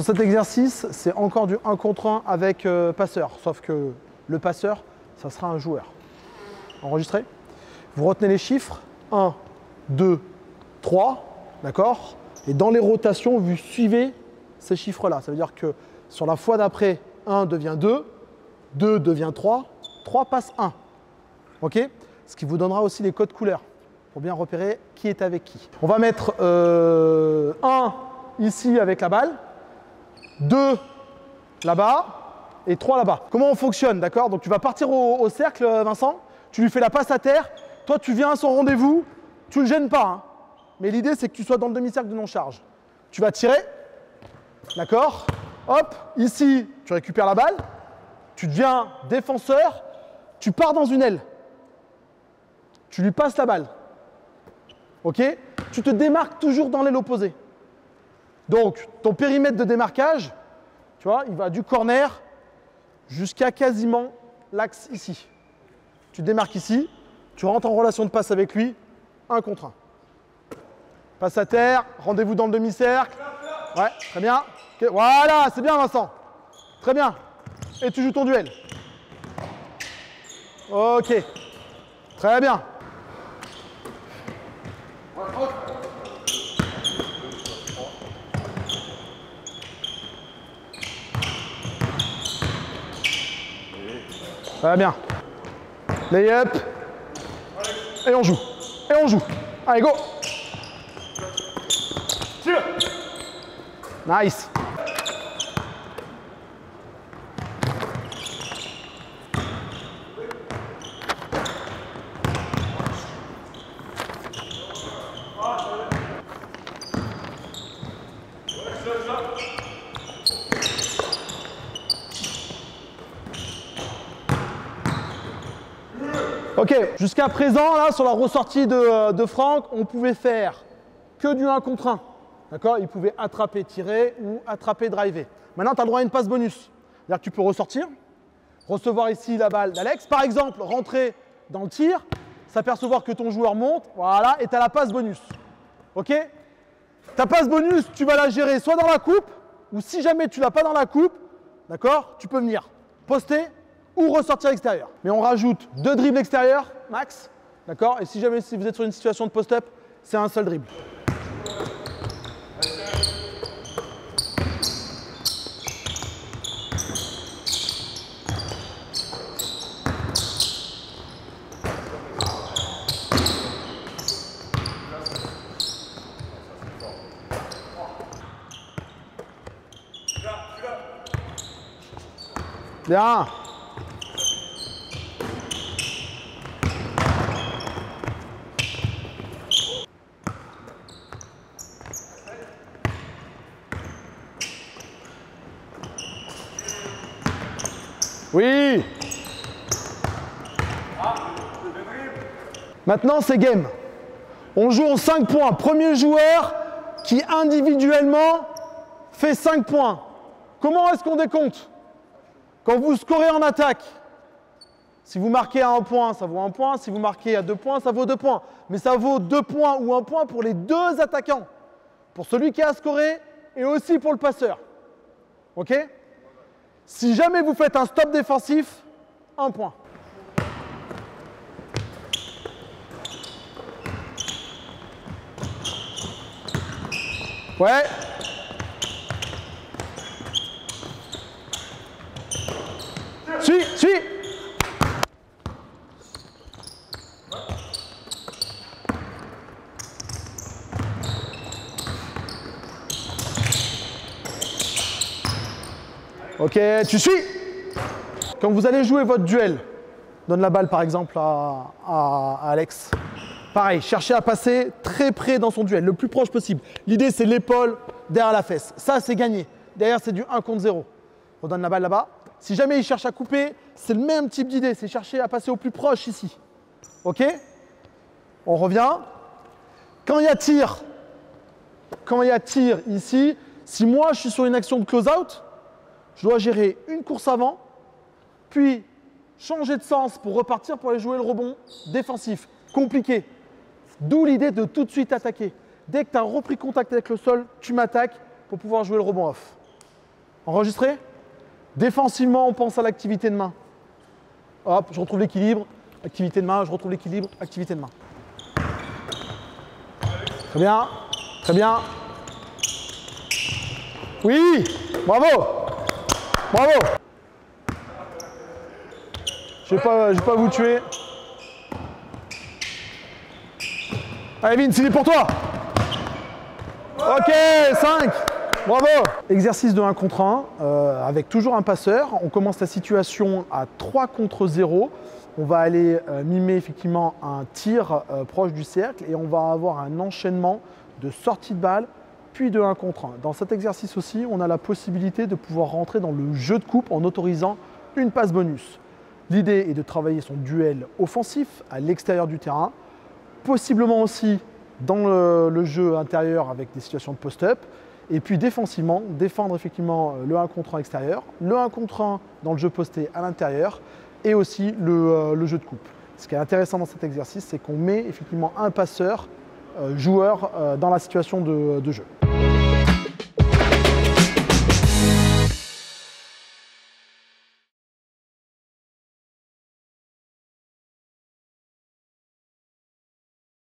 cet exercice, c'est encore du 1 contre 1 avec passeur. Sauf que le passeur, ça sera un joueur. Enregistré? Vous retenez les chiffres. 1, 2, 3. D'accord? Et dans les rotations, vous suivez ces chiffres-là. Ça veut dire que sur la fois d'après, 1 devient 2, 2 devient 3, 3 passe 1. OK? Ce qui vous donnera aussi les codes couleurs pour bien repérer qui est avec qui. On va mettre 1 ici avec la balle, 2 là-bas et 3 là-bas. Comment on fonctionne, d'accord? Donc tu vas partir au cercle, Vincent, tu lui fais la passe à terre, toi tu viens à son rendez-vous, tu ne le gênes pas, hein. Mais l'idée c'est que tu sois dans le demi-cercle de non-charge. Tu vas tirer, d'accord? Hop, ici tu récupères la balle, tu deviens défenseur, tu pars dans une aile. Tu lui passes la balle. OK? Tu te démarques toujours dans l'aile opposée. Donc, ton périmètre de démarquage, tu vois, il va du corner jusqu'à quasiment l'axe ici. Tu démarques ici, tu rentres en relation de passe avec lui, 1 contre 1. Passe à terre, rendez-vous dans le demi-cercle. Ouais, très bien. Okay, voilà, c'est bien Vincent. Très bien. Et tu joues ton duel. OK. Très bien. Très bien. Lay-up. Et on joue. Et on joue. Allez, go. Nice. Ok, jusqu'à présent, là, sur la ressortie de Franck, on pouvait faire que du 1 contre 1. D'accord? Il pouvait attraper, tirer ou attraper, driver. Maintenant, tu as le droit à une passe bonus. C'est-à-dire que tu peux ressortir, recevoir ici la balle d'Alex. Par exemple, rentrer dans le tir, s'apercevoir que ton joueur monte, voilà, et tu as la passe bonus. Ok? Ta passe bonus, tu vas la gérer soit dans la coupe, ou si jamais tu ne l'as pas dans la coupe, d'accord, tu peux venir poster ou ressortir à l'extérieur. Mais on rajoute 2 dribbles extérieurs, max, d'accord? Et si jamais vous êtes sur une situation de post-up, c'est un seul dribble. Bien. Oui. Maintenant, c'est game. On joue en 5 points. Premier joueur qui individuellement fait 5 points. Comment est-ce qu'on décompte? Quand vous scorez en attaque, si vous marquez à 1 point, ça vaut 1 point. Si vous marquez à 2 points, ça vaut 2 points. Mais ça vaut 2 points ou 1 point pour les 2 attaquants. Pour celui qui a scoré et aussi pour le passeur. OK? Si jamais vous faites un stop défensif, 1 point. Ouais. Suis. Ok, tu suis. Quand vous allez jouer votre duel, donne la balle par exemple à Alex. Pareil, cherchez à passer très près dans son duel, le plus proche possible. L'idée, c'est l'épaule derrière la fesse. Ça, c'est gagné. Derrière, c'est du 1 contre 0. On donne la balle là-bas. Si jamais il cherche à couper, c'est le même type d'idée. C'est chercher à passer au plus proche ici. OK? On revient. Quand il y a tir ici, si moi, je suis sur une action de close-out, je dois gérer une course avant, puis changer de sens pour repartir pour aller jouer le rebond défensif. Compliqué. D'où l'idée de tout de suite attaquer. Dès que tu as repris contact avec le sol, tu m'attaques pour pouvoir jouer le rebond off. Enregistré? Défensivement, on pense à l'activité de main. Hop, je retrouve l'équilibre. Activité de main, je retrouve l'équilibre. Activité de main. Très bien. Très bien. Oui! Bravo! Bravo! Je vais pas vous tuer. Allez Vince, il est pour toi! Ok, 5! Bravo! Exercice de 1 contre 1, avec toujours un passeur. On commence la situation à 3 contre 0. On va aller mimer effectivement un tir proche du cercle et on va avoir un enchaînement de sortie de balle, puis de 1 contre 1. Dans cet exercice aussi, on a la possibilité de pouvoir rentrer dans le jeu de coupe en autorisant une passe bonus. L'idée est de travailler son duel offensif à l'extérieur du terrain, possiblement aussi dans le jeu intérieur avec des situations de post-up, et puis défensivement, défendre effectivement le 1 contre 1 extérieur, le 1 contre 1 dans le jeu posté à l'intérieur, et aussi le jeu de coupe. Ce qui est intéressant dans cet exercice, c'est qu'on met effectivement un passeur, joueur, dans la situation de jeu.